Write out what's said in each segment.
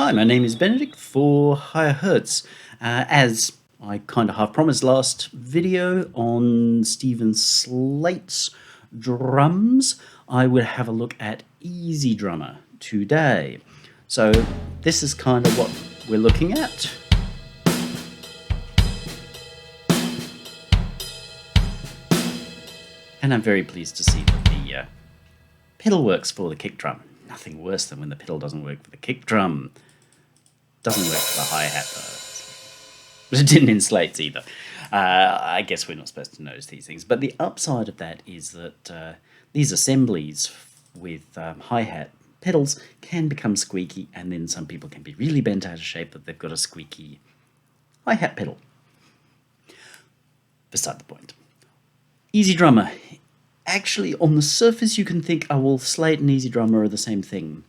Hi, my name is Benedict for Higher Hertz. As I kind of half promised last video on Stephen Slate's drums, I would have a look at EZdrummer today. So this is kind of what we're looking at. And I'm very pleased to see that the pedal works for the kick drum. Nothing worse than when the pedal doesn't work for the kick drum. Doesn't work for the hi-hat though. But it didn't in Slate's either. I guess we're not supposed to notice these things. But the upside of that is that these assemblies with hi-hat pedals can become squeaky, and then some people can be really bent out of shape that they've got a squeaky hi-hat pedal. Beside the point. EZdrummer. Actually, on the surface you can think, oh well, Slate and EZdrummer are the same thing.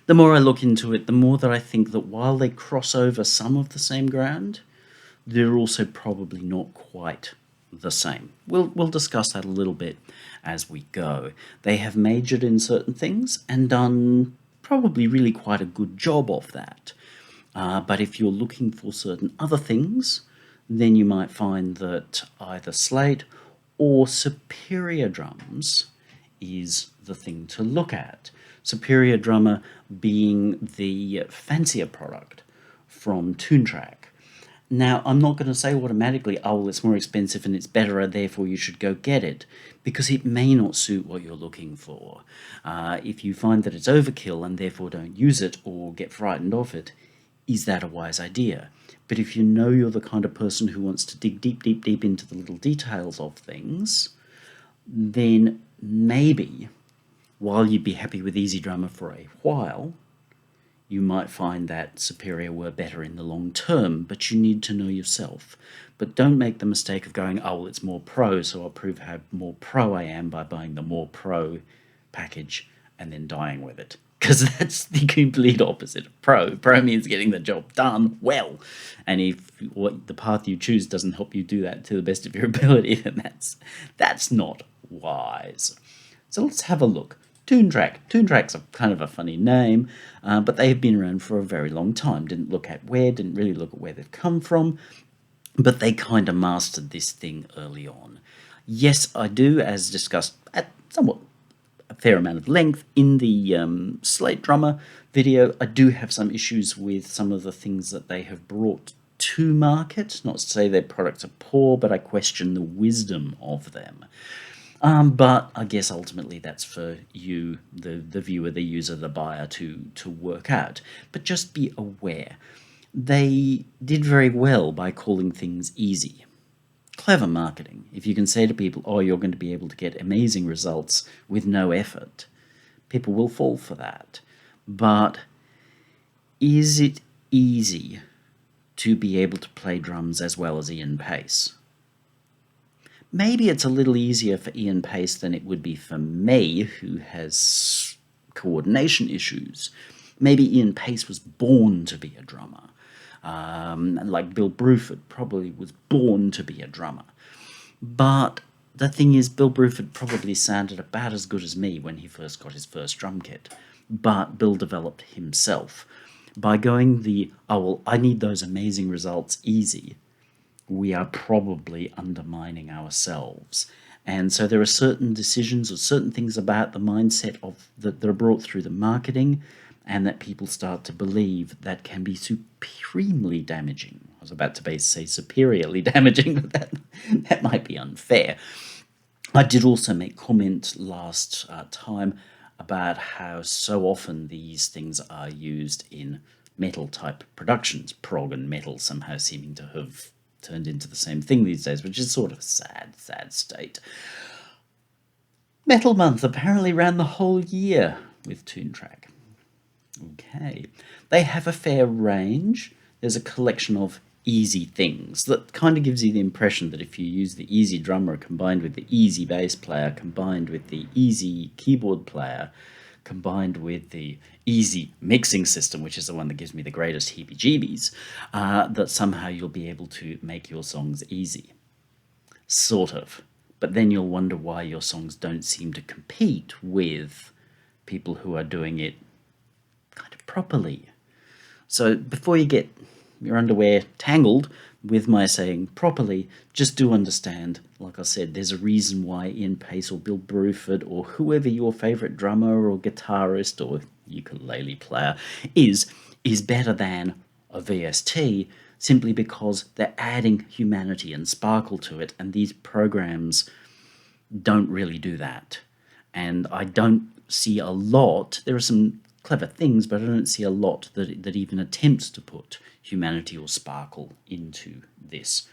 The more I look into it, the more that I think that while they cross over some of the same ground, they're also probably not quite the same. We'll discuss that a little bit as we go. They have majored in certain things and done probably really quite a good job of that. But if you're looking for certain other things, then you might find that either Slate or Superior Drums is the thing to look at. Superior Drummer being the fancier product from Toontrack. Now, I'm not going to say automatically, oh, well, it's more expensive and it's better, and therefore you should go get it, because it may not suit what you're looking for. If you find that it's overkill and therefore don't use it or get frightened of it, is that a wise idea? But if you know you're the kind of person who wants to dig deep, deep, deep into the little details of things, then maybe, while you'd be happy with EZdrummer for a while, you might find that Superior were better in the long term, but you need to know yourself. But don't make the mistake of going, oh, well, it's more pro, so I'll prove how more pro I am by buying the more pro package and then dying with it. Because that's the complete opposite of pro. Pro means getting the job done well. And if the path you choose doesn't help you do that to the best of your ability, then that's not wise. So let's have a look. Toontrack. Toontrack's a kind of a funny name, but they have been around for a very long time. Didn't really look at where they've come from, but they kind of mastered this thing early on. Yes, I do, as discussed at somewhat a fair amount of length in the Slate Drummer video, I do have some issues with some of the things that they have brought to market. Not to say their products are poor, but I question the wisdom of them. But I guess ultimately that's for you, the viewer, the user, the buyer, to work out. But just be aware. They did very well by calling things easy. Clever marketing. If you can say to people, oh, you're going to be able to get amazing results with no effort, people will fall for that. But is it easy to be able to play drums as well as Ian Pace? Maybe it's a little easier for Ian Pace than it would be for me, who has coordination issues. Maybe Ian Pace was born to be a drummer. Like Bill Bruford probably was born to be a drummer. But the thing is, Bill Bruford probably sounded about as good as me when he first got his first drum kit. But Bill developed himself. By going oh, well, I need those amazing results easy, we are probably undermining ourselves. And so there are certain decisions or certain things about the mindset that are brought through the marketing and that people start to believe that can be supremely damaging. I was about to say superiorly damaging, but that might be unfair. I did also make comment last time about how so often these things are used in metal-type productions, prog and metal somehow seeming to have turned into the same thing these days, which is sort of a sad state. Metal Month apparently ran the whole year with Toontrack. Okay, they have a fair range. There's a collection of easy things that kind of gives you the impression that if you use the EZdrummer combined with the easy bass player, combined with the easy keyboard player, combined with the easy mixing system, which is the one that gives me the greatest heebie-jeebies, that somehow you'll be able to make your songs easy. Sort of. But then you'll wonder why your songs don't seem to compete with people who are doing it kind of properly. So before you get your underwear tangled with my saying properly, just do understand, like I said, there's a reason why Ian Pace or Bill Bruford or whoever your favourite drummer or guitarist or ukulele player is better than a VST, simply because they're adding humanity and sparkle to it, and these programs don't really do that. And I don't see a lot, there are some clever things, but I don't see a lot that even attempts to put humanity or sparkle into this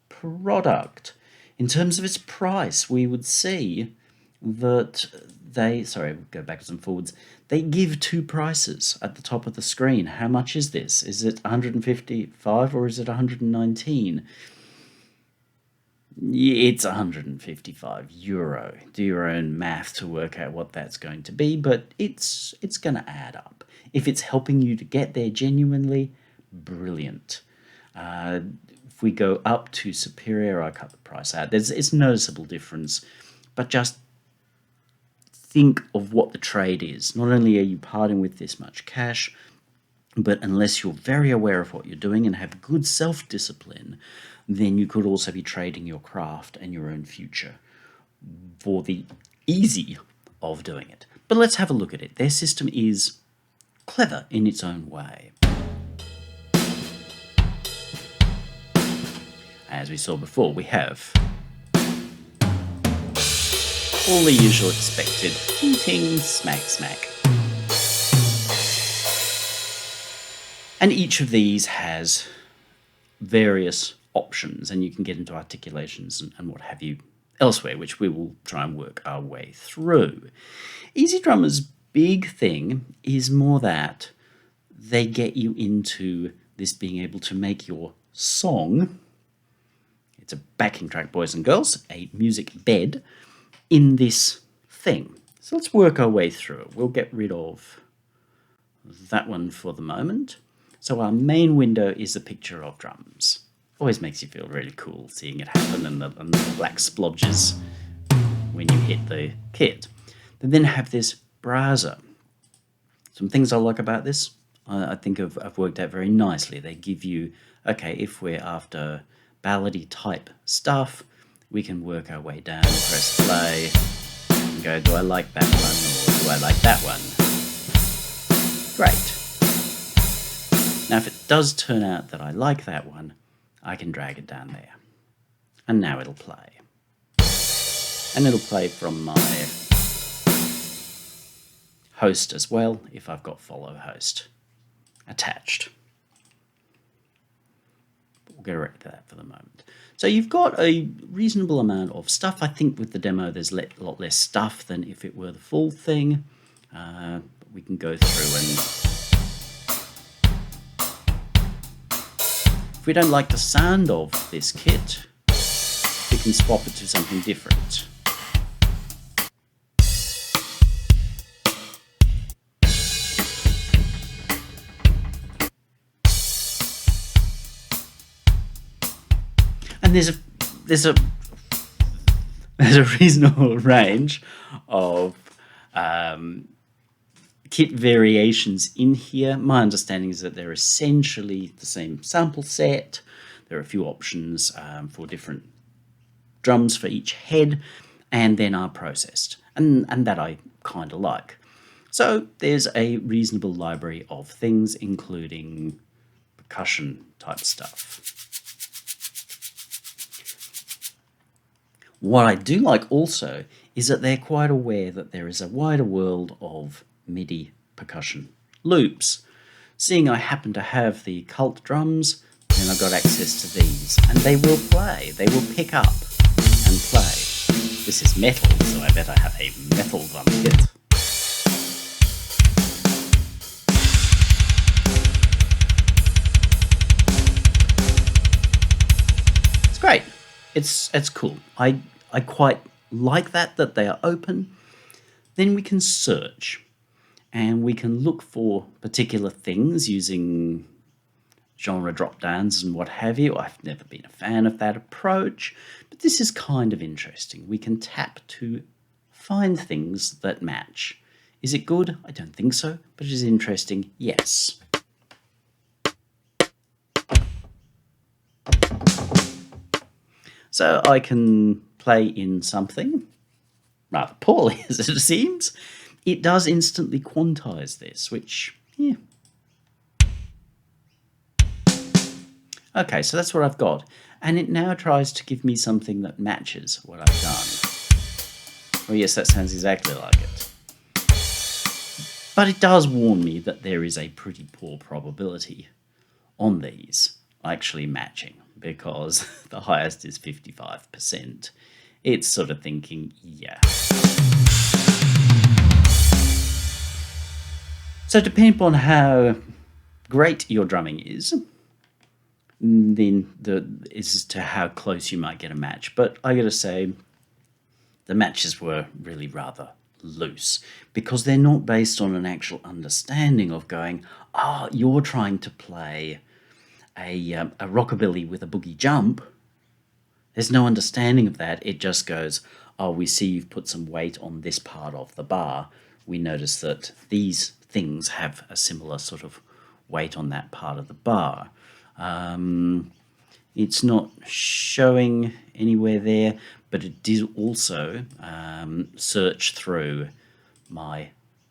product. In terms of its price, we would see that they, sorry, go backwards and forwards, they give two prices at the top of the screen. How much is this? Is it 155 or is it 119? It's 155 euro. Do your own math to work out what that's going to be, but it's going to add up. If it's helping you to get there genuinely, brilliant. If we go up to Superior, I cut the price out. It's a noticeable difference, but just think of what the trade is. Not only are you parting with this much cash, but unless you're very aware of what you're doing and have good self-discipline, then you could also be trading your craft and your own future for the easy of doing it. But let's have a look at it. Their system is clever in its own way. As we saw before, we have all the usual expected ting ting, smack smack. And each of these has various options, and you can get into articulations and what have you elsewhere, which we will try and work our way through. EZdrummer's big thing is more that they get you into this being able to make your song, it's a backing track, boys and girls, a music bed, in this thing. So let's work our way through it. We'll get rid of that one for the moment. So our main window is a picture of drums. Always makes you feel really cool seeing it happen and the black splodges when you hit the kit. They then have this browser. Some things I like about this, I think I've worked out very nicely. They give you, okay, if we're after ballady type stuff, we can work our way down, press play, and go, do I like that one or do I like that one? Great. Now if it does turn out that I like that one, I can drag it down there. And now it'll play. And it'll play from my host as well, if I've got follow host attached. We'll get rid of that for the moment. So you've got a reasonable amount of stuff. I think with the demo there's a lot less stuff than if it were the full thing. We can go through and if we don't like the sound of this kit, we can swap it to something different. And there's a reasonable range of kit variations in here. My understanding is that they're essentially the same sample set. There are a few options for different drums for each head, and then are processed, and that I kind of like. So there's a reasonable library of things, including percussion type stuff. What I do like also is that they're quite aware that there is a wider world of MIDI percussion loops. Seeing I happen to have the cult drums, then I've got access to these, and they will play, they will pick up and play. This is metal, so I better have a metal drum kit. It's great. It's cool. I quite like that they are open. Then we can search and we can look for particular things using genre drop downs and what have you. I've never been a fan of that approach, but this is kind of interesting. We can tap to find things that match. Is it good? I don't think so, but it is interesting. Yes. So I can play in something, rather poorly as it seems. It does instantly quantize this, which, yeah. Okay, so that's what I've got. And it now tries to give me something that matches what I've done. Well, yes, that sounds exactly like it. But it does warn me that there is a pretty poor probability on these actually matching, because the highest is 55%. It's sort of thinking, yeah. So depending upon how great your drumming is, then is to how close you might get a match. But I gotta say, the matches were really rather loose, because they're not based on an actual understanding of going, you're trying to play a rockabilly with a boogie jump. There's no understanding of that. It just goes, we see you've put some weight on this part of the bar. We notice that these things have a similar sort of weight on that part of the bar. It's not showing anywhere there, but it did also search through my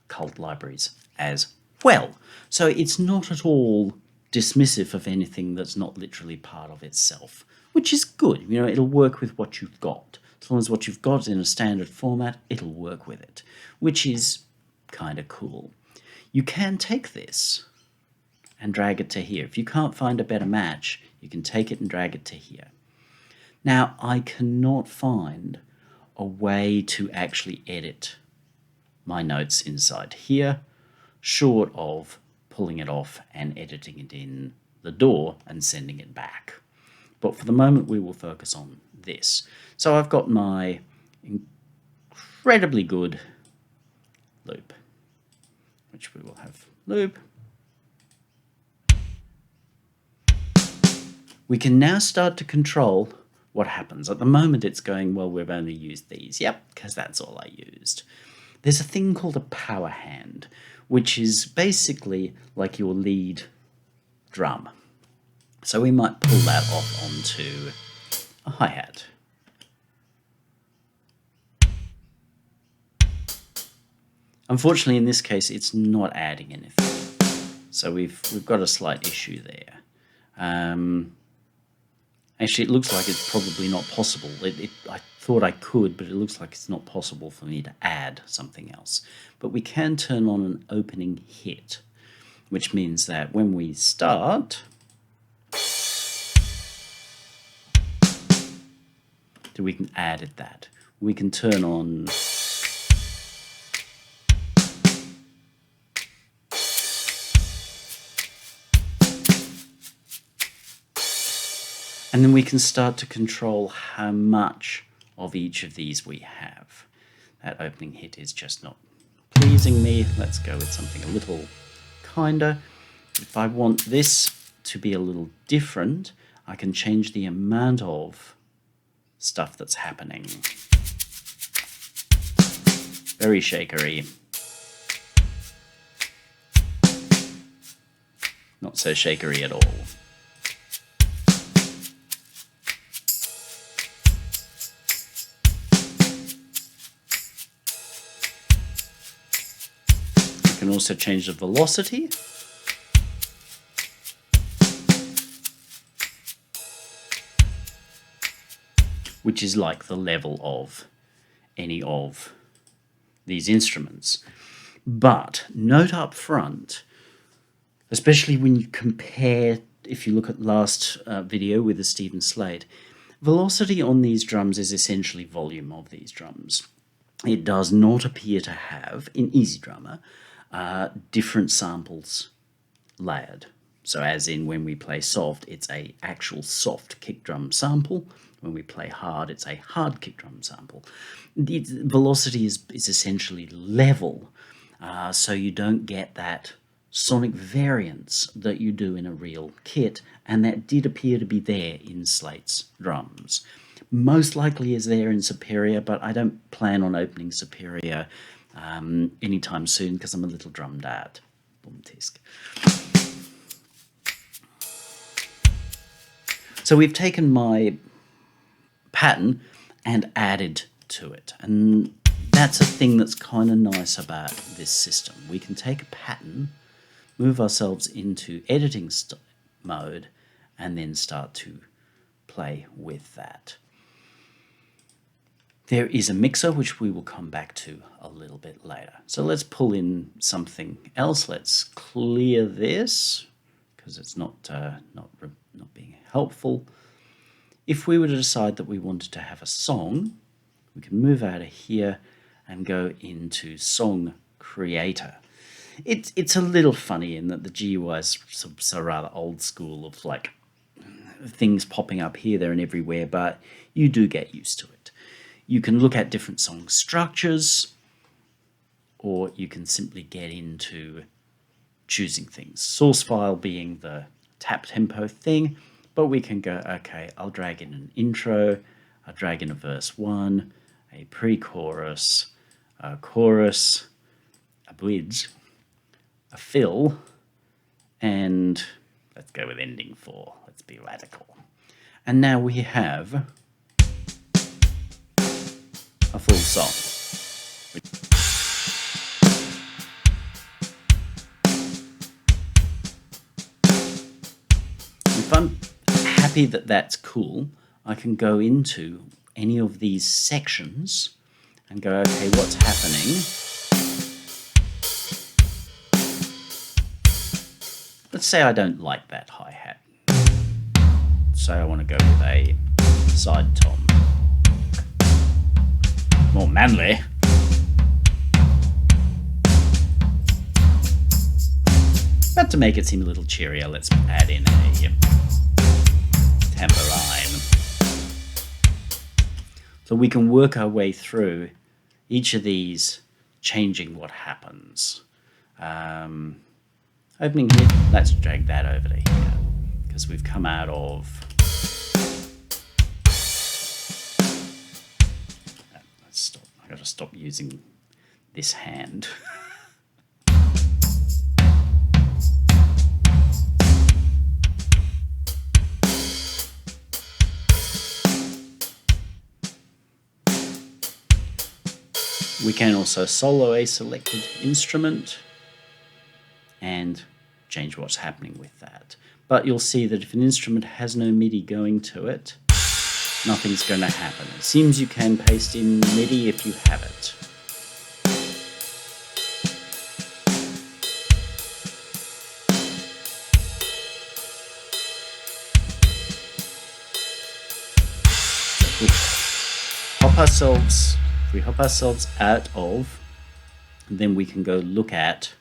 cult libraries as well. So it's not at all dismissive of anything that's not literally part of itself, which is good. You know, it'll work with what you've got. As long as what you've got is in a standard format, it'll work with it, which is kind of cool. You can take this and drag it to here. If you can't find a better match, you can take it and drag it to here. Now, I cannot find a way to actually edit my notes inside here, short of pulling it off and editing it in the DAW and sending it back. But for the moment, we will focus on this. So I've got my incredibly good loop, which we will have loop. We can now start to control what happens. At the moment, it's going, well, we've only used these. Yep, because that's all I used. There's a thing called a power hand, which is basically like your lead drum. So we might pull that off onto a hi-hat. Unfortunately, in this case, it's not adding anything. So we've got a slight issue there. Actually, it looks like it's probably not possible. I thought I could, but it looks like it's not possible for me to add something else. But we can turn on an opening hit, which means that when we start, we can add that. We can turn on and then we can start to control how much of each of these we have. That opening hit is just not pleasing me. Let's go with something a little kinder. If I want this to be a little different, I can change the amount of stuff that's happening. Very shakery. Not so shakery at all. You can also change the velocity. Which is like the level of any of these instruments. But note up front, especially when you compare, if you look at last video with the Stephen Slade, velocity on these drums is essentially volume of these drums. It does not appear to have, in EZdrummer, different samples layered. So as in when we play soft, it's a actual soft kick drum sample. When we play hard, it's a hard kick drum sample. The velocity is essentially level, so you don't get that sonic variance that you do in a real kit, and that did appear to be there in Slade's drums. Most likely is there in Superior, but I don't plan on opening Superior anytime soon because I'm a little drum dad. Boom tisk. So we've taken my pattern and added to it. And that's a thing that's kind of nice about this system. We can take a pattern, move ourselves into editing mode, and then start to play with that. There is a mixer, which we will come back to a little bit later. So let's pull in something else. Let's clear this because it's not being helpful. If we were to decide that we wanted to have a song, we can move out of here and go into Song Creator. It's a little funny in that the GUI is so rather old school of like things popping up here, there, and everywhere, but you do get used to it. You can look at different song structures, or you can simply get into choosing things. Source file being the tap tempo thing, but we can go, okay, I'll drag in an intro, I'll drag in a verse 1, a pre-chorus, a chorus, a bridge, a fill, and let's go with ending 4. Let's be radical. And now we have a full song. If I'm happy that that's cool, I can go into any of these sections and go, okay, what's happening? Let's say I don't like that hi-hat. Say I want to go with a side tom. More manly. But to make it seem a little cheerier, let's add in a tambourine. So we can work our way through each of these, changing what happens. Opening here, let's drag that over to here, because we've come out of... Let's stop. I've got to stop using this hand. We can also solo a selected instrument and change what's happening with that. But you'll see that if an instrument has no MIDI going to it, nothing's going to happen. It seems you can paste in MIDI if you have it. If we hop ourselves out of, then we can go look at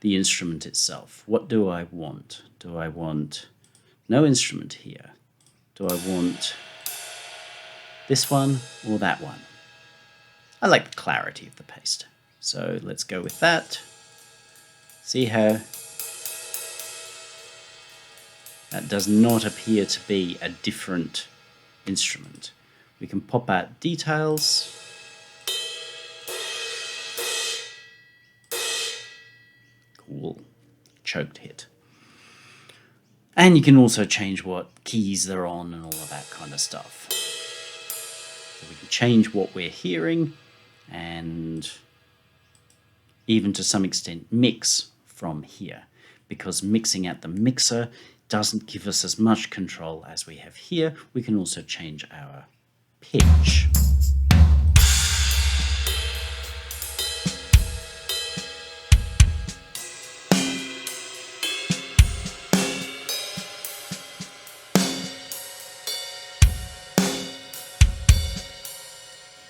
the instrument itself. What do I want? Do I want no instrument here? Do I want this one or that one? I like the clarity of the paste. So let's go with that. See how that does not appear to be a different instrument. We can pop out details. Cool. Choked hit. And you can also change what keys they're on and all of that kind of stuff. So we can change what we're hearing and even to some extent mix from here, because mixing at the mixer doesn't give us as much control as we have here. We can also change our pitch.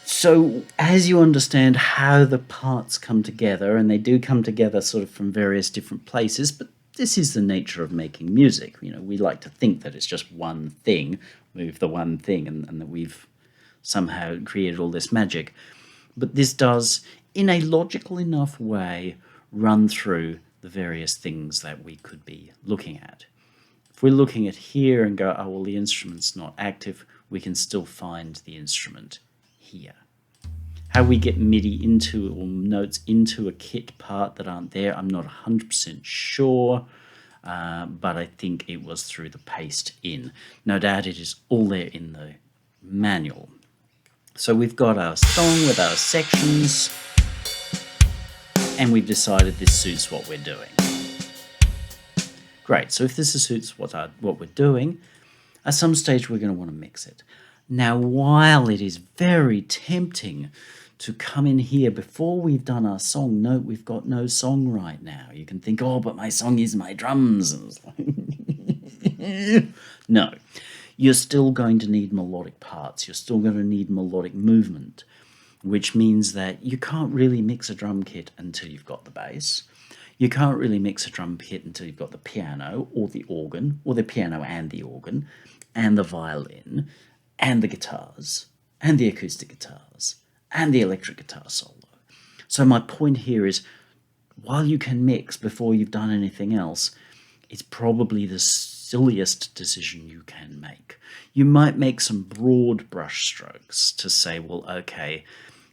So as you understand how the parts come together, and they do come together sort of from various different places, but this is the nature of making music. You know, we like to think that it's just one thing, move the one thing, and that we've somehow created all this magic. But this does, in a logical enough way, run through the various things that we could be looking at. If we're looking at here and go, oh, well, the instrument's not active, we can still find the instrument here. How we get MIDI into or notes into a kit part that aren't there, I'm not 100% sure, but I think it was through the paste in. No doubt it is all there in the manual. So we've got our song with our sections, and we've decided this suits what we're doing. Great, so if this suits what we're doing, at some stage we're going to want to mix it. Now, while it is very tempting to come in here before we've done our song, note we've got no song right now. You can think, oh, but my song is my drums. No, you're still going to need melodic parts. You're still going to need melodic movement, which means that you can't really mix a drum kit until you've got the bass. You can't really mix a drum kit until you've got the piano or the organ, or the piano and the organ, and the violin, and the guitars, and the acoustic guitars, and the electric guitar solo. So my point here is, while you can mix before you've done anything else, it's probably the silliest decision you can make. You might make some broad brush strokes to say, well, okay,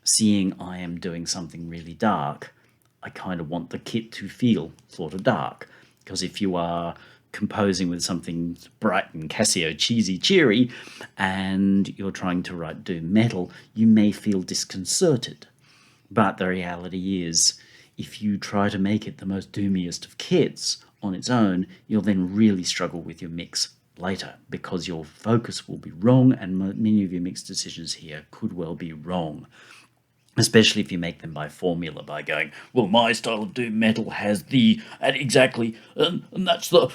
seeing I am doing something really dark, I kind of want the kit to feel sort of dark. Because if you are composing with something bright and Casio cheesy cheery and you're trying to do metal, you may feel disconcerted. But the reality is, if you try to make it the most doomiest of kits on its own, you'll then really struggle with your mix later, because your focus will be wrong, and many of your mix decisions here could well be wrong. Especially if you make them by formula, by going, well, my style of doom metal has the, and exactly, and that's the...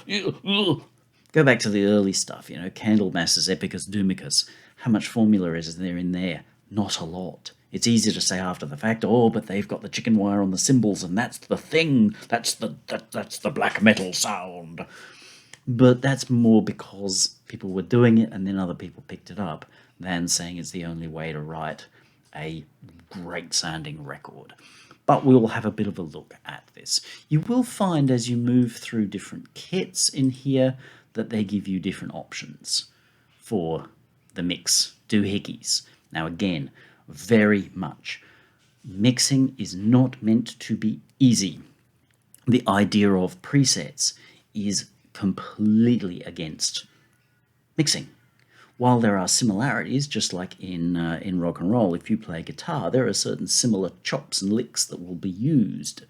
Go back to the early stuff, Candlemass's Epicus Doomicus. How much formula is there in there? Not a lot. It's easy to say after the fact, oh, but they've got the chicken wire on the cymbals, and that's the thing, that's the black metal sound. But that's more because people were doing it and then other people picked it up, than saying it's the only way to write a great sounding record. But we'll have a bit of a look at this. You will find as you move through different kits in here that they give you different options for the mix doohickeys. Now again, very much, mixing is not meant to be easy. The idea of presets is completely against mixing. While there are similarities, just like in rock and roll, if you play guitar, there are certain similar chops and licks that will be used.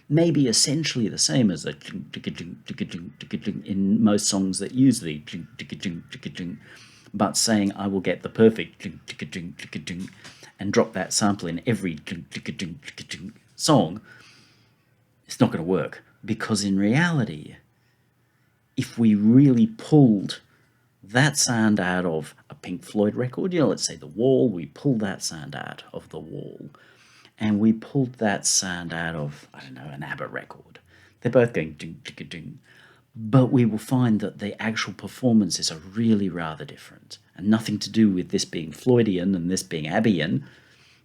Maybe essentially the same as a in most songs that use the but saying I will get the perfect and drop that sample in every song, it's not going to work, because in reality, if we really pulled that sound out of a Pink Floyd record, let's say The Wall, we pulled that sound out of The Wall, and we pulled that sound out of, I don't know, an ABBA record. They're both going ding, ding, ding. But we will find that the actual performances are really rather different, and nothing to do with this being Floydian and this being Abbeian.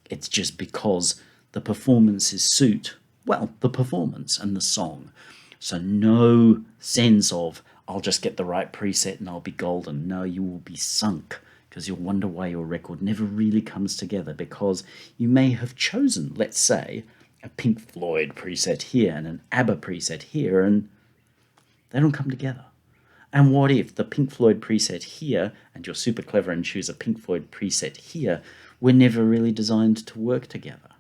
It's just because the performances suit, well, the performance and the song. So no sense of, I'll just get the right preset and I'll be golden. No, you will be sunk, because you'll wonder why your record never really comes together, because you may have chosen, let's say, a Pink Floyd preset here and an ABBA preset here, and they don't come together. And what if the Pink Floyd preset here, and you're super clever and choose a Pink Floyd preset here, were never really designed to work together?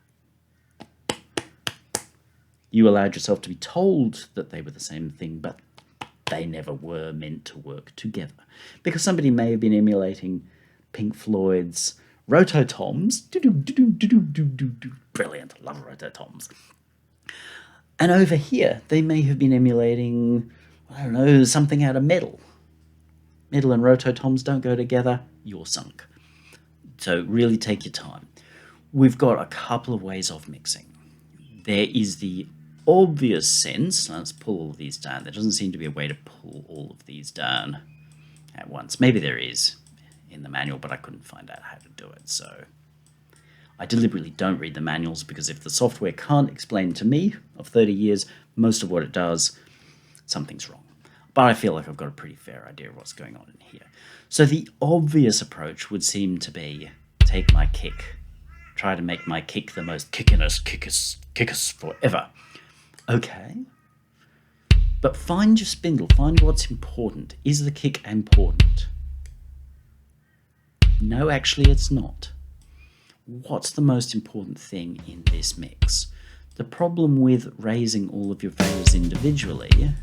You allowed yourself to be told that they were the same thing, but they never were meant to work together. Because somebody may have been emulating Pink Floyd's rototoms. Brilliant, love rototoms. And over here, they may have been emulating, I don't know, something out of metal. Metal and rototoms don't go together, you're sunk. So really take your time. We've got a couple of ways of mixing. There is the obvious sense, let's pull all of these down. There doesn't seem to be a way to pull all of these down at once. Maybe there is in the manual, but I couldn't find out how to do it. So I deliberately don't read the manuals, because if the software can't explain to me of 30 years, most of what it does, something's wrong. But I feel like I've got a pretty fair idea of what's going on in here. So the obvious approach would seem to be, take my kick, try to make my kick the most kickinest kickers forever. Okay. But find your spindle, find what's important. Is the kick important? No, actually it's not. What's the most important thing in this mix? The problem with raising all of your values individually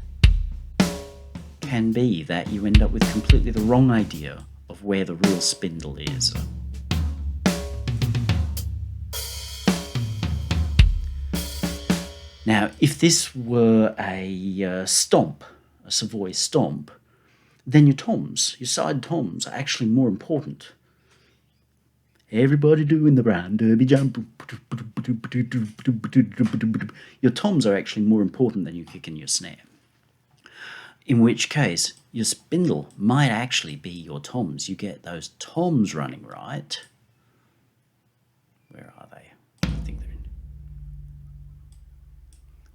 can be that you end up with completely the wrong idea of where the real spindle is. Now, if this were a stomp, a Savoy stomp, then your toms, your side toms, are actually more important. Everybody doing the round derby jump. Your toms are actually more important than your kick and your snare. In which case, your spindle might actually be your toms. You get those toms running right. Where are they? I think they're in.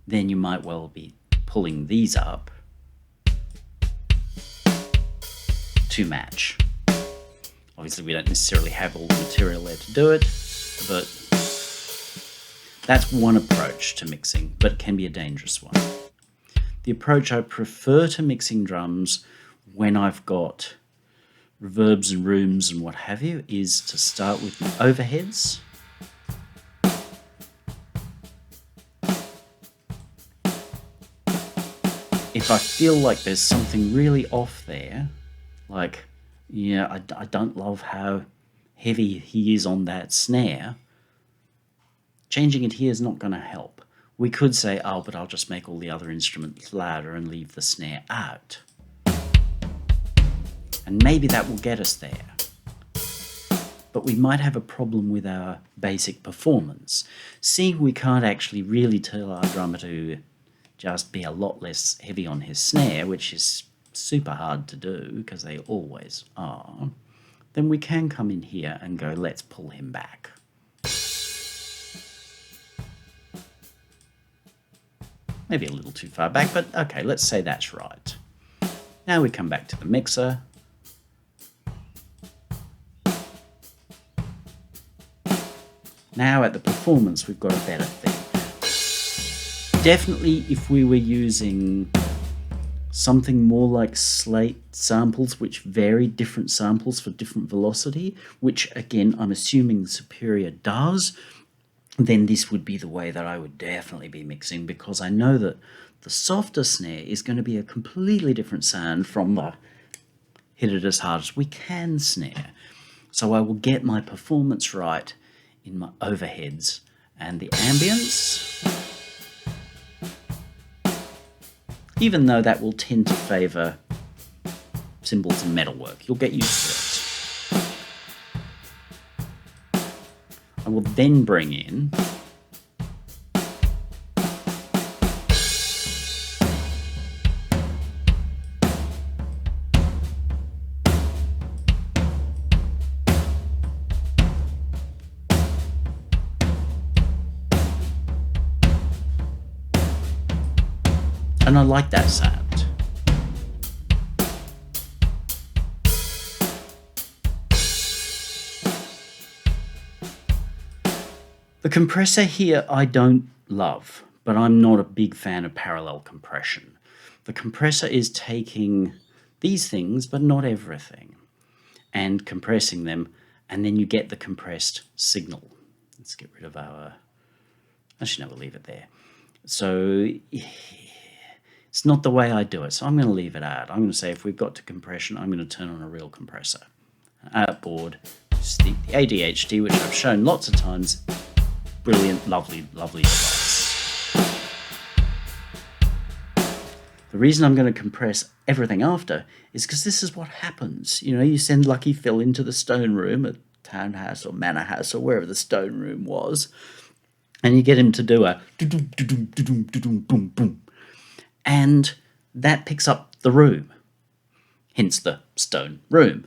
Then you might well be pulling these up to match. Obviously, we don't necessarily have all the material there to do it, but that's one approach to mixing, but it can be a dangerous one. The approach I prefer to mixing drums when I've got reverbs and rooms and what have you is to start with my overheads. If I feel like there's something really off there, like, yeah, I don't love how heavy he is on that snare, changing it here is not going to help. We could say, oh, but I'll just make all the other instruments louder and leave the snare out. And maybe that will get us there. But we might have a problem with our basic performance. Seeing we can't actually really tell our drummer to just be a lot less heavy on his snare, which is super hard to do because they always are, then we can come in here and go, let's pull him back. Maybe a little too far back, but okay, let's say that's right. Now we come back to the mixer. Now at the performance, we've got a better thing. Definitely if we were using something more like slate samples, which vary different samples for different velocity, which again, I'm assuming the Superior does, then this would be the way that I would definitely be mixing, because I know that the softer snare is going to be a completely different sound from the hit it as hard as we can snare. So I will get my performance right in my overheads and the ambience, even though that will tend to favour cymbals and metalwork. You'll get used to it. I will then bring in and I like that sound. The compressor here I don't love, but I'm not a big fan of parallel compression. The compressor is taking these things, but not everything, and compressing them, and then you get the compressed signal. Let's get rid of our... Actually, no, we'll leave it there. So it's not the way I do it, so I'm going to leave it out. I'm going to say if we've got to compression, I'm going to turn on a real compressor. Outboard, the ADHD, which I've shown lots of times. Brilliant, lovely, lovely device. The reason I'm going to compress everything after is because this is what happens. You know, you send Lucky Phil into the stone room at Townhouse or Manor House or wherever the stone room was, and you get him to do a boom boom, and that picks up the room, hence the stone room,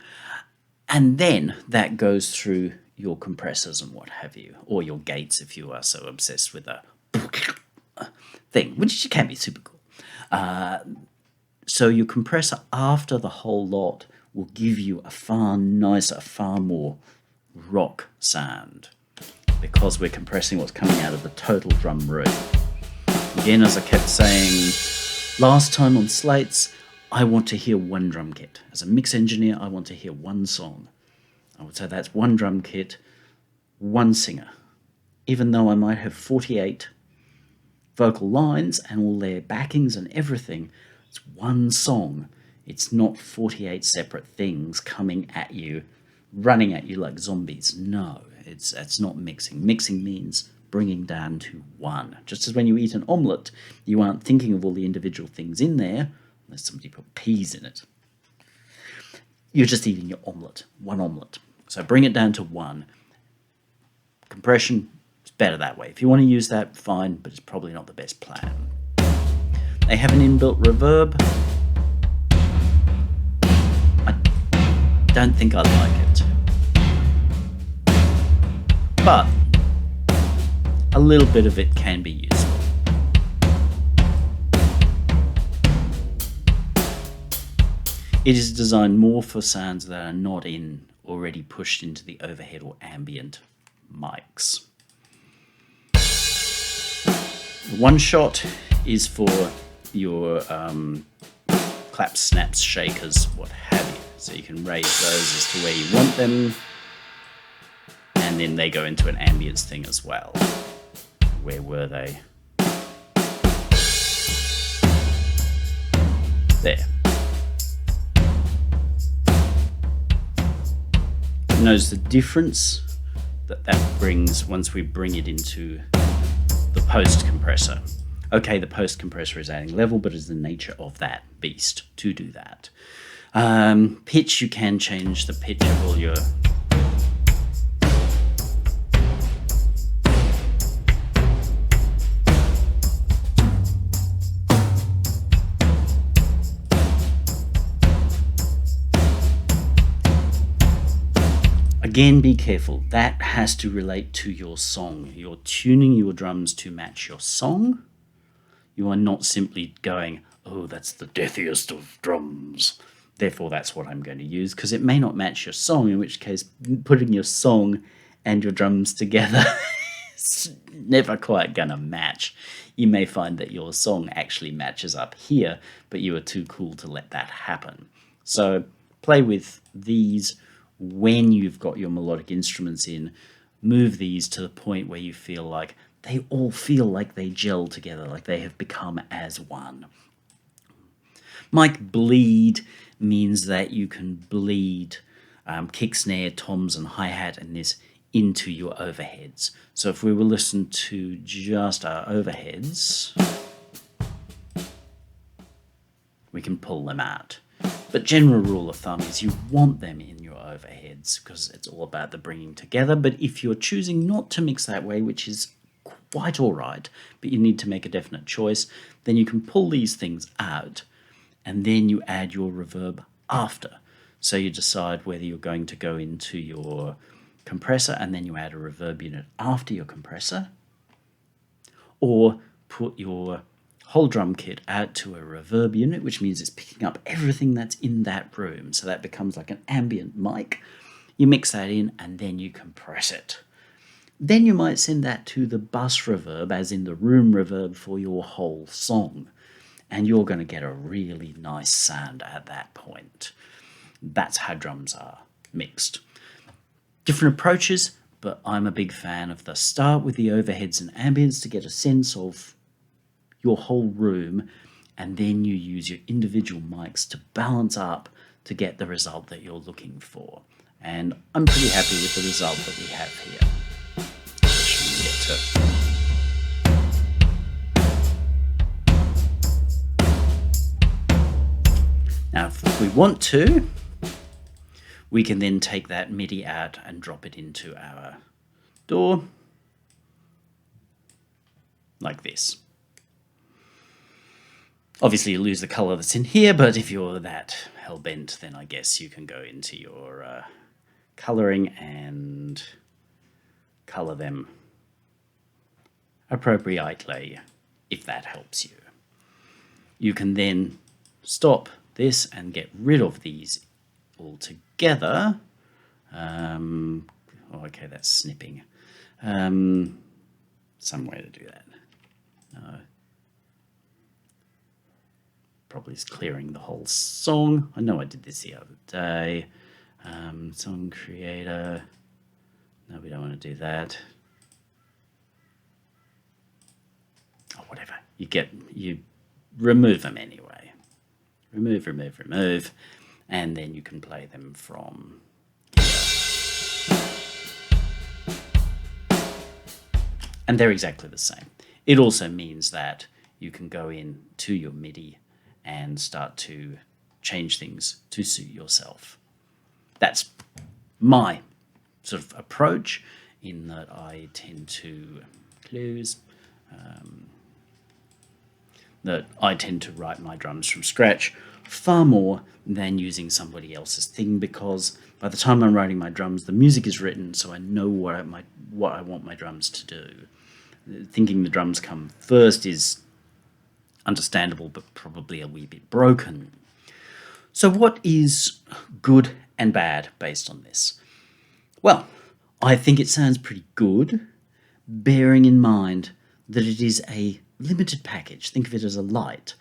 and then that goes through your compressors and what have you, or your gates if you are so obsessed with a thing, which can be super cool. So your compressor after the whole lot will give you a far nicer, far more rock sound, because we're compressing what's coming out of the total drum room. Again, as I kept saying Last time on Slates, I want to hear one drum kit. As a mix engineer, I want to hear one song. I would say that's one drum kit, one singer. Even though I might have 48 vocal lines and all their backings and everything, it's one song. It's not 48 separate things coming at you, running at you like zombies. No, it's not mixing. Mixing means bringing down to one. Just as when you eat an omelette, you aren't thinking of all the individual things in there, unless somebody put peas in it. You're just eating your omelette, one omelette. So bring it down to one. Compression is better that way. If you want to use that, fine, but it's probably not the best plan. They have an inbuilt reverb. I don't think I like it. But a little bit of it can be useful. It is designed more for sounds that are not already pushed into the overhead or ambient mics. The one shot is for your claps, snaps, shakers, what have you. So you can raise those as to where you want them, and then they go into an ambience thing as well. Where were they? There. Notice the difference that brings once we bring it into the post compressor. Okay, the post compressor is adding level, but it's the nature of that beast to do that. Pitch, you can change the pitch of all your Again, be careful. That has to relate to your song. You're tuning your drums to match your song. You are not simply going, oh, that's the deathiest of drums, therefore that's what I'm going to use, because it may not match your song, in which case putting your song and your drums together is never quite going to match. You may find that your song actually matches up here, but you are too cool to let that happen. So play with these. When you've got your melodic instruments in, move these to the point where you feel like they all feel like they gel together, like they have become as one. Mic bleed means that you can bleed kick, snare, toms, and hi-hat and this into your overheads. So if we were listening to just our overheads, we can pull them out. But general rule of thumb is you want them in your overheads because it's all about the bringing together. But if you're choosing not to mix that way, which is quite all right, but you need to make a definite choice, then you can pull these things out and then you add your reverb after. So you decide whether you're going to go into your compressor and then you add a reverb unit after your compressor, or put your whole drum kit out to a reverb unit, which means it's picking up everything that's in that room. So that becomes like an ambient mic. You mix that in and then you compress it. Then you might send that to the bus reverb, as in the room reverb for your whole song. And you're going to get a really nice sound at that point. That's how drums are mixed. Different approaches, but I'm a big fan of the start with the overheads and ambience to get a sense of your whole room, and then you use your individual mics to balance up to get the result that you're looking for. And I'm pretty happy with the result that we have here. Now, if we want to, we can then take that MIDI out and drop it into our DAW, like this. Obviously, you lose the color that's in here, but if you're that hell-bent, then I guess you can go into your coloring and color them appropriately, if that helps you. You can then stop this and get rid of these altogether. Okay, that's snipping. Some way to do that. probably is clearing the whole song. I know I did this the other day. Song creator. No, we don't want to do that. Oh, whatever. You remove them anyway. Remove, and then you can play them from here. And they're exactly the same. It also means that you can go in to your MIDI and start to change things to suit yourself. That's my sort of approach, in that I tend to write my drums from scratch far more than using somebody else's thing, because by the time I'm writing my drums, the music is written, so I know what I want my drums to do. Thinking the drums come first is understandable, but probably a wee bit broken. So what is good and bad based on this? Well, I think it sounds pretty good, bearing in mind that it is a limited package. Think of it as a light.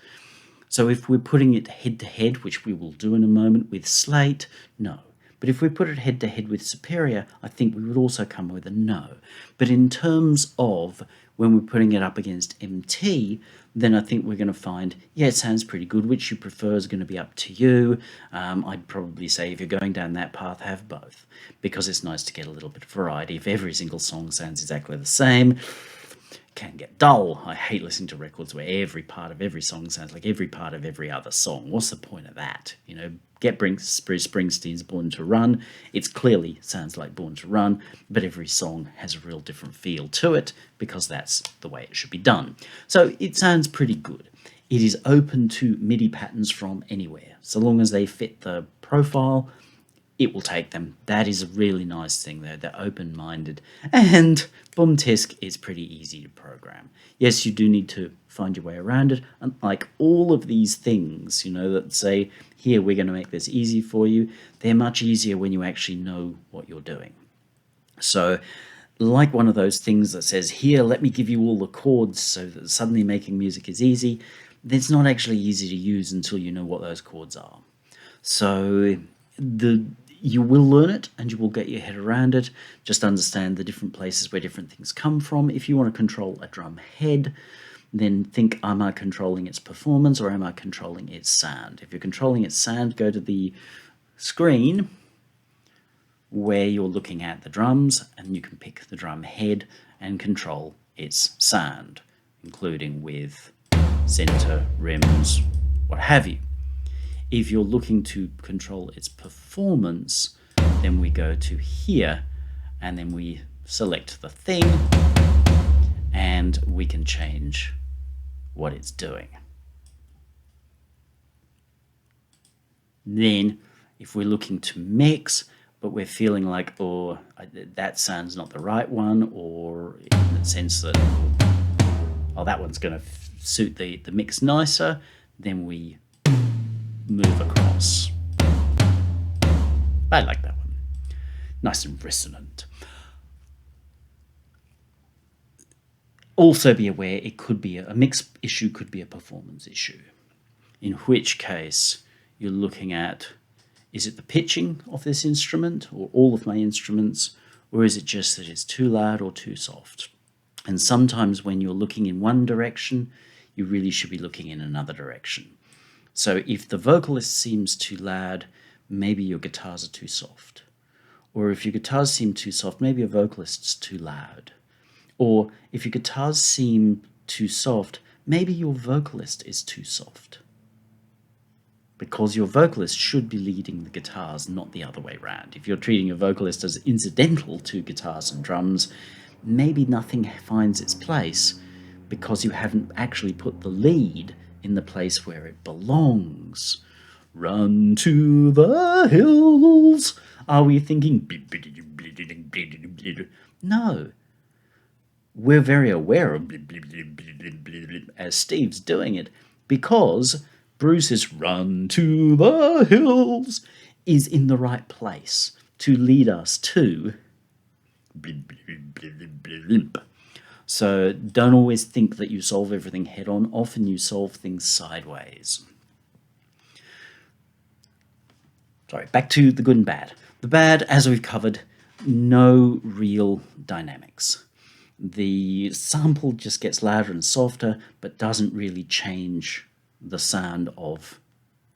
So if we're putting it head-to-head, which we will do in a moment with Slate, no. But if we put it head-to-head with Superior, I think we would also come with a no. But in terms of when we're putting it up against MT, then I think we're going to find, yeah, it sounds pretty good. Which you prefer is going to be up to you. I'd probably say if you're going down that path, have both, because it's nice to get a little bit of variety. If every single song sounds exactly the same, can get dull. I hate listening to records where every part of every song sounds like every part of every other song. What's the point of that? You know, get Bruce Springsteen's Born to Run. It clearly sounds like Born to Run, but every song has a real different feel to it, because that's the way it should be done. So it sounds pretty good. It is open to MIDI patterns from anywhere. So long as they fit the profile, it will take them. That is a really nice thing there. They're open-minded. And boom tisk is pretty easy to program. Yes, you do need to find your way around it. And like all of these things, you know, that say, here, we're going to make this easy for you, they're much easier when you actually know what you're doing. So like one of those things that says, here, let me give you all the chords so that suddenly making music is easy, it's not actually easy to use until you know what those chords are. So you will learn it and you will get your head around it. Just understand the different places where different things come from. If you want to control a drum head, then think, am I controlling its performance or am I controlling its sound? If you're controlling its sound, go to the screen where you're looking at the drums, and you can pick the drum head and control its sound, including with center, rims, what have you. If you're looking to control its performance, then we go to here, and then we select the thing, and we can change what it's doing. Then, if we're looking to mix, but we're feeling like, oh, that sound's not the right one, or in the sense that, oh, that one's going to suit the mix nicer, then we move across. I like that one. Nice and resonant. Also be aware it could be a mix issue, could be a performance issue, in which case you're looking at, is it the pitching of this instrument or all of my instruments, or is it just that it's too loud or too soft? And sometimes when you're looking in one direction, you really should be looking in another direction. So if the vocalist seems too loud, maybe your guitars are too soft. Or if your guitars seem too soft, maybe your vocalist's too loud. Or if your guitars seem too soft, maybe your vocalist is too soft. Because your vocalist should be leading the guitars, not the other way around. If you're treating your vocalist as incidental to guitars and drums, maybe nothing finds its place because you haven't actually put the lead in the place where it belongs. Run to the hills. Are we thinking? No. We're very aware of as Steve's doing it, because Bruce's run to the hills is in the right place to lead us to. So don't always think that you solve everything head on. Often you solve things sideways. Sorry, back to the good and bad. The bad, as we've covered, no real dynamics. The sample just gets louder and softer, but doesn't really change the sound of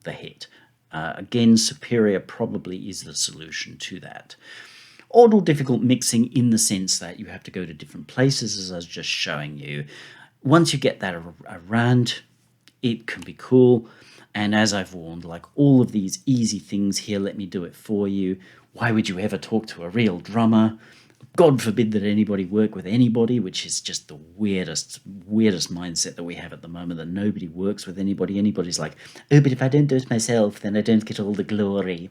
the hit. Again, superior probably is the solution to that. Odd or difficult mixing in the sense that you have to go to different places, as I was just showing you. Once you get that around, it can be cool. And as I've warned, like all of these easy things here, let me do it for you. Why would you ever talk to a real drummer? God forbid that anybody work with anybody, which is just the weirdest mindset that we have at the moment, that nobody works with anybody. Anybody's like, oh, but if I don't do it myself, then I don't get all the glory.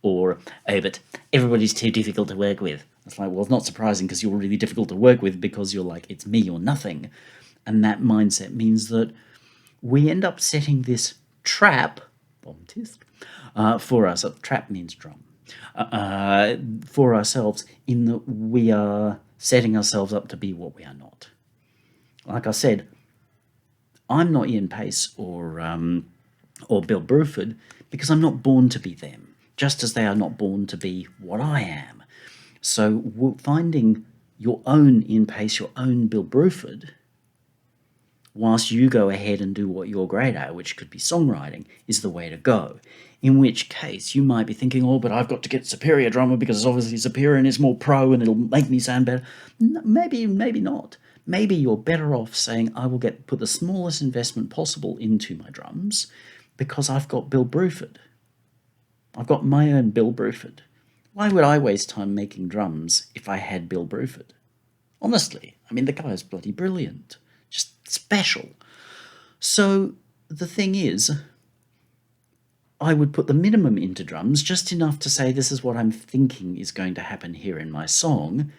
Or, oh, but everybody's too difficult to work with. It's like, well, it's not surprising because you're really difficult to work with because you're like, it's me or nothing. And that mindset means that we end up setting this trap, for us. Trap means drum. For ourselves, in that we are setting ourselves up to be what we are not. Like I said, I'm not Ian Pace or Bill Bruford because I'm not born to be them, just as they are not born to be what I am. So finding your own Ian Pace, your own Bill Bruford, whilst you go ahead and do what you're great at, which could be songwriting, is the way to go. In which case, you might be thinking, oh, but I've got to get superior drummer because it's obviously superior and it's more pro and it'll make me sound better. No, maybe not. Maybe you're better off saying, I will put the smallest investment possible into my drums because I've got Bill Bruford. I've got my own Bill Bruford. Why would I waste time making drums if I had Bill Bruford? Honestly, I mean, the guy is bloody brilliant. Just special. So the thing is, I would put the minimum into drums, just enough to say this is what I'm thinking is going to happen here in my song.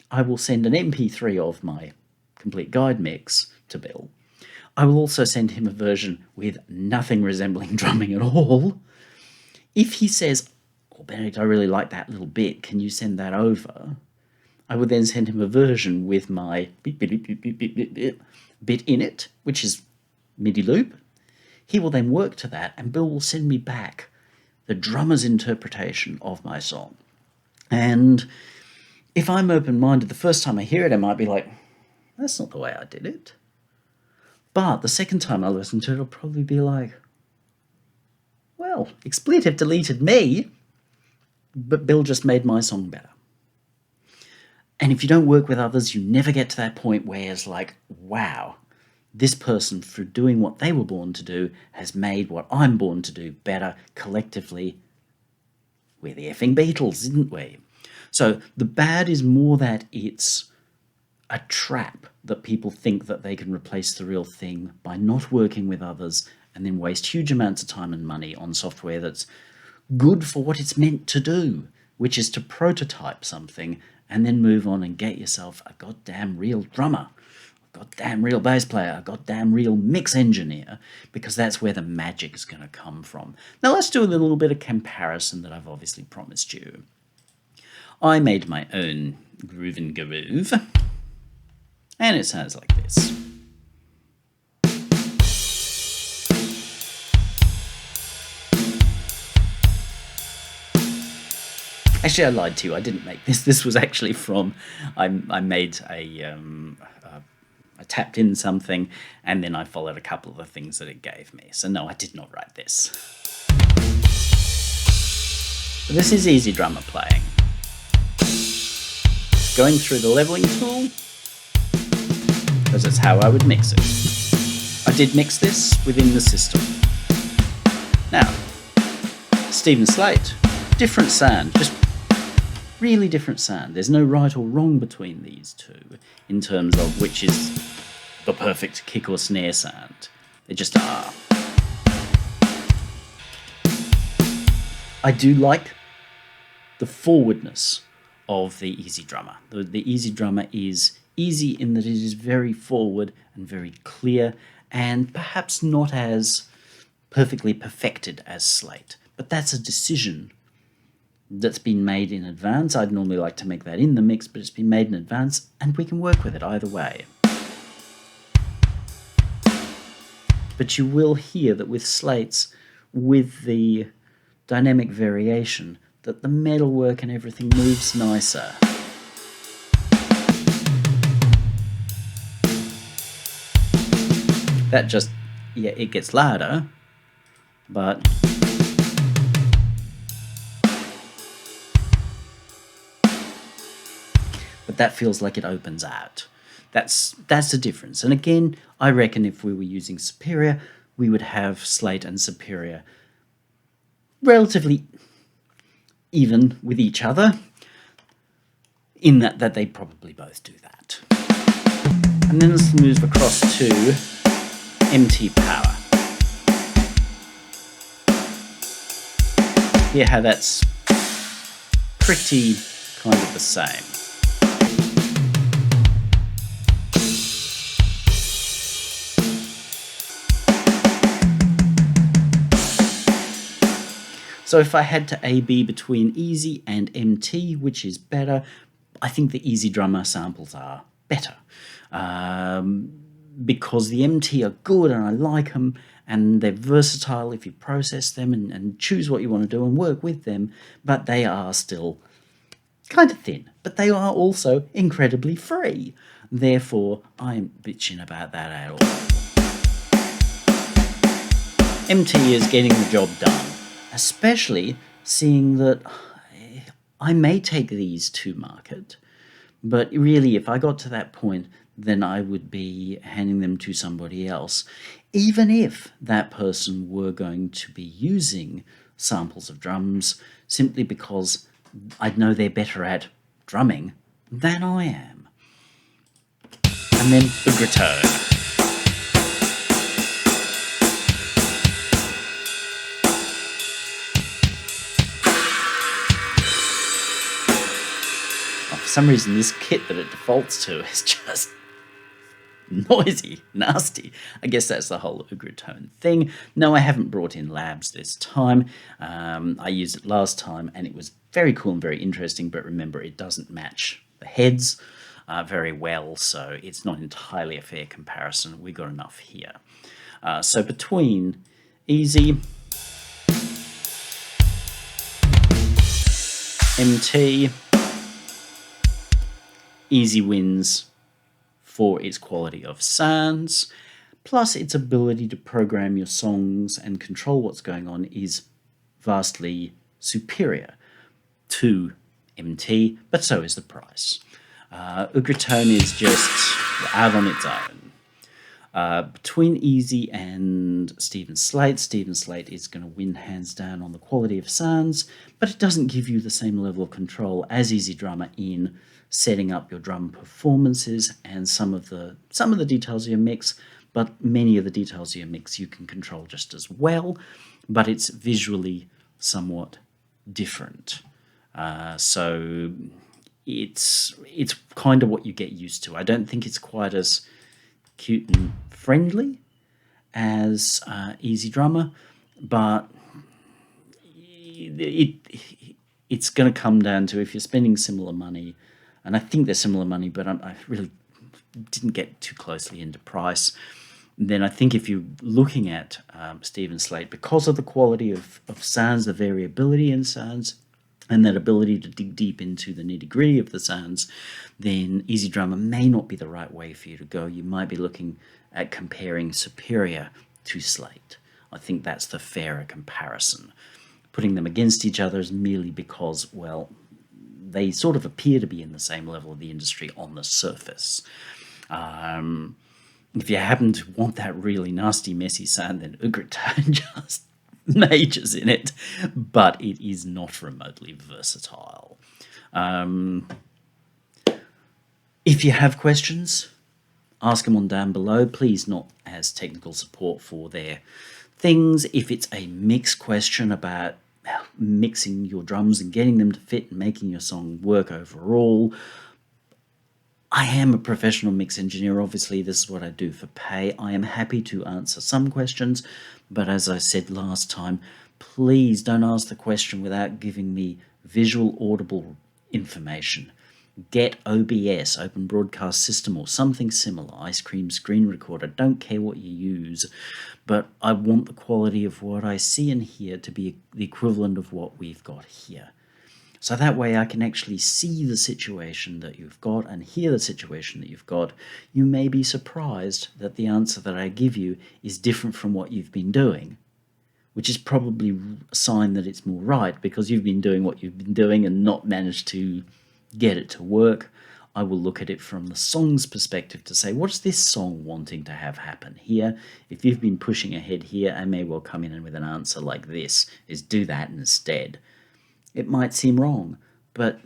I will send an MP3 of my complete guide mix to Bill. I will also send him a version with nothing resembling drumming at all. If he says, oh, Benedict, I really like that little bit, can you send that over? I would then send him a version with my bit in it, which is MIDI loop. He will then work to that, and Bill will send me back the drummer's interpretation of my song. And if I'm open-minded, the first time I hear it, I might be like, that's not the way I did it. But the second time I listen to it, I'll probably be like, well, expletive deleted me, but Bill just made my song better. And if you don't work with others, you never get to that point where it's like, wow, this person, through doing what they were born to do, has made what I'm born to do better collectively. We're the effing Beatles, isn't we? So the bad is more that it's a trap that people think that they can replace the real thing by not working with others and then waste huge amounts of time and money on software that's good for what it's meant to do, which is to prototype something and then move on and get yourself a goddamn real drummer, a goddamn real bass player, a goddamn real mix engineer, because that's where the magic is going to come from. Now let's do a little bit of comparison that I've obviously promised you. I made my own groove and groove, and it sounds like this. Actually, I lied to you. I didn't make this. This was actually from, I made I tapped in something, and then I followed a couple of the things that it gave me. So no, I did not write this. But this is EZdrummer playing. Going through the leveling tool, because that's how I would mix it. I did mix this within the system. Now, Stephen Slate, different sound, just really different sound. There's no right or wrong between these two in terms of which is the perfect kick or snare sound. They just are. I do like the forwardness of the EZdrummer. The EZdrummer is easy in that it is very forward and very clear, and perhaps not as perfectly perfected as Slate. But that's a decision that's been made in advance. I'd normally like to make that in the mix, but it's been made in advance, and we can work with it either way. But you will hear that with Slates, with the dynamic variation that the metalwork and everything moves nicer. That just, yeah, it gets louder, but that feels like it opens out. That's the difference. And again, I reckon if we were using Superior, we would have Slate and Superior relatively even with each other, in that they probably both do that. And then let's move across to MT Power. Hear how that's pretty kind of the same. So if I had to A/B between Easy and MT, which is better, I think the EZdrummer samples are better. Because the MT are good and I like them, and they're versatile if you process them and choose what you want to do and work with them, but they are still kind of thin. But they are also incredibly free. Therefore, I ain't bitching about that at all. MT is getting the job done. Especially seeing that I may take these to market, but really if I got to that point, then I would be handing them to somebody else, even if that person were going to be using samples of drums, simply because I'd know they're better at drumming than I am. And then the return. For some reason, this kit that it defaults to is just noisy, nasty. I guess that's the whole Ugratone thing. No, I haven't brought in labs this time. I used it last time, and it was very cool and very interesting, but remember, it doesn't match the heads very well, so it's not entirely a fair comparison. We got enough here. So between Easy, MT, Easy wins for its quality of sounds, plus its ability to program your songs and control what's going on is vastly superior to MT, but so is the price. Ugratone is just out on its own. Between Easy and Stephen Slate is going to win hands down on the quality of sounds, but it doesn't give you the same level of control as EZdrummer in setting up your drum performances and some of the details of your mix, but many of the details of your mix you can control just as well, but it's visually somewhat different. So it's kind of what you get used to. I don't think it's quite as cute and friendly as EZdrummer, but it's going to come down to, if you're spending similar money, and I think they're similar money, but I really didn't get too closely into price, then I think if you're looking at Stephen Slate, because of the quality of sounds, the variability in sounds, and that ability to dig deep into the nitty-gritty of the sounds, then EZdrummer may not be the right way for you to go. You might be looking at comparing Superior to Slate. I think that's the fairer comparison. Putting them against each other is merely because, well, they sort of appear to be in the same level of the industry on the surface. If you happen to want that really nasty, messy sound, then Ugratone just majors in it, but it is not remotely versatile. If you have questions, ask them on down below. Please not as technical support for their things. If it's a mix question about mixing your drums and getting them to fit and making your song work overall, I am a professional mix engineer. Obviously, this is what I do for pay. I am happy to answer some questions, but as I said last time, please don't ask the question without giving me visual, audible information. get OBS, Open Broadcast System, or something similar, Ice Cream Screen Recorder. Don't care what you use, but I want the quality of what I see and hear to be the equivalent of what we've got here. So that way I can actually see the situation that you've got and hear the situation that you've got. You may be surprised that the answer that I give you is different from what you've been doing, which is probably a sign that it's more right, because you've been doing what you've been doing and not managed to get it to work. I will look at it from the song's perspective to say, what's this song wanting to have happen here? If you've been pushing ahead here, I may well come in with an answer like this, is do that instead. It might seem wrong, but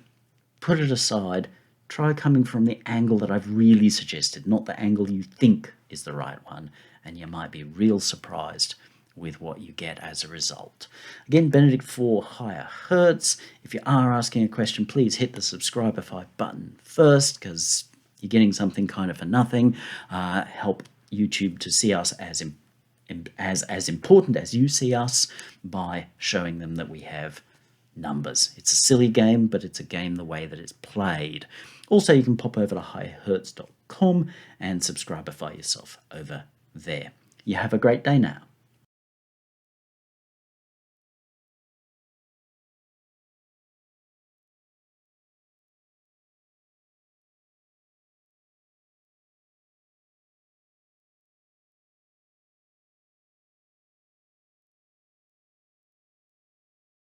put it aside, try coming from the angle that I've really suggested, not the angle you think is the right one, and you might be real surprised with what you get as a result. Again, Benedict for higher hertz. If you are asking a question, please hit the subscribify button first, because you're getting something kind of for nothing. Help YouTube to see us as important as you see us by showing them that we have numbers. It's a silly game, but it's a game the way that it's played. Also, you can pop over to highhertz.com and subscribify yourself over there. You have a great day now.